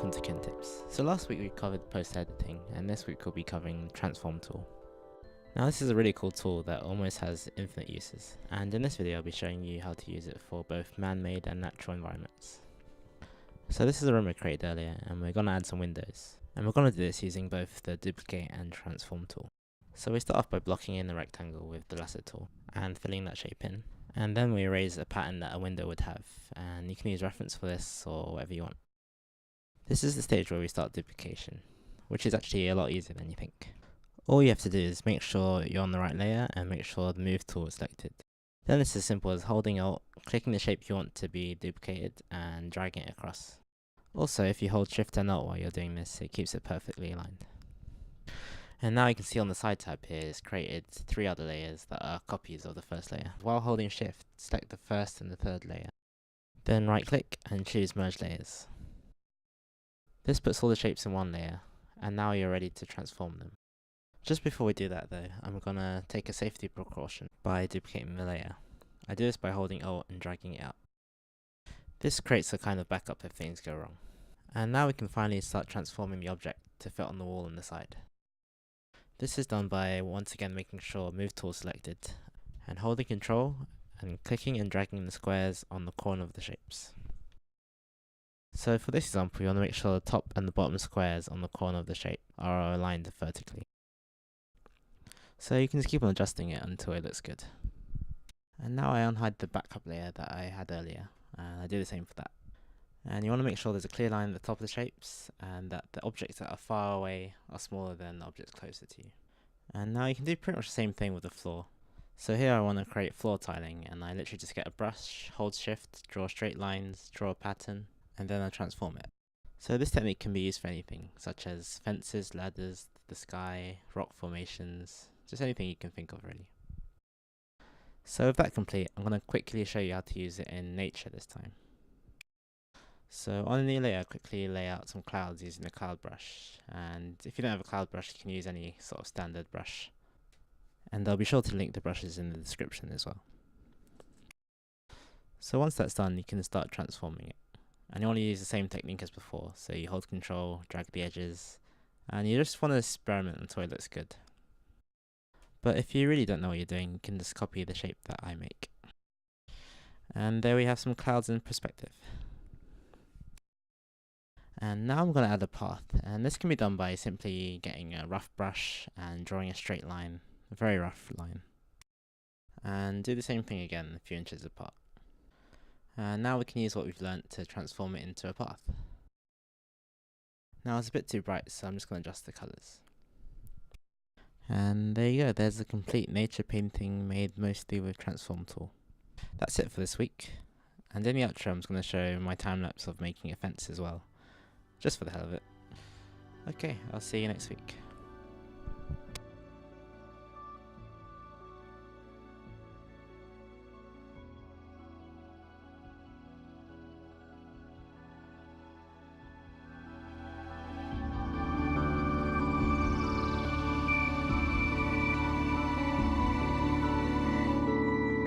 welcome to Ken Tips. So last week we covered post editing, and this week we'll be covering the transform tool. Now this is a really cool tool that almost has infinite uses, and in this video I'll be showing you how to use it for both man-made and natural environments. So this is a room I created earlier, and we're going to add some windows, and we're going to do this using both the duplicate and transform tool. So we start off by blocking in the rectangle with the lasso tool and filling that shape in, and then we erase a pattern that a window would have, and you can use reference for this or whatever you want. This is the stage where we start duplication, which is actually a lot easier than you think. All you have to do is make sure you're on the right layer and make sure the move tool is selected. Then it's as simple as holding Alt, clicking the shape you want to be duplicated and dragging it across. Also, if you hold Shift and Alt while you're doing this, it keeps it perfectly aligned. And now you can see on the side tab here it's created 3 other layers that are copies of the first layer. While holding Shift, select the first and the third layer. Then right click and choose Merge Layers. This puts all the shapes in one layer, and now you're ready to transform them. Just before we do that though, I'm gonna take a safety precaution by duplicating the layer. I do this by holding Alt and dragging it out. This creates a kind of backup if things go wrong. And now we can finally start transforming the object to fit on the wall on the side. This is done by once again making sure Move tool is selected, and holding Control and clicking and dragging the squares on the corner of the shapes. So for this example, you want to make sure the top and the bottom squares on the corner of the shape are aligned vertically. So you can just keep on adjusting it until it looks good. And now I unhide the backup layer that I had earlier, and I do the same for that. And you want to make sure there's a clear line at the top of the shapes, and that the objects that are far away are smaller than the objects closer to you. And now you can do pretty much the same thing with the floor. So here I want to create floor tiling, and I literally just get a brush, hold Shift, draw straight lines, draw a pattern, and then I transform it. So this technique can be used for anything, such as fences, ladders, the sky, rock formations, just anything you can think of really. So with that complete, I'm going to quickly show you how to use it in nature this time. So on a new layer, quickly lay out some clouds using the cloud brush, and if you don't have a cloud brush you can use any sort of standard brush. And I'll be sure to link the brushes in the description as well. So once that's done, you can start transforming it. And you want to use the same technique as before, so you hold Control, drag the edges, and you just want to experiment until it looks good. But if you really don't know what you're doing, you can just copy the shape that I make. And there we have some clouds in perspective. And now I'm going to add a path, and this can be done by simply getting a rough brush and drawing a straight line, a very rough line. And do the same thing again a few inches apart. And now we can use what we've learnt to transform it into a path. Now it's a bit too bright, so I'm just going to adjust the colours. And there you go, there's a complete nature painting made mostly with transform tool. That's it for this week. And in the outro I'm just going to show my time lapse of making a fence as well, just for the hell of it. Okay, I'll see you next week.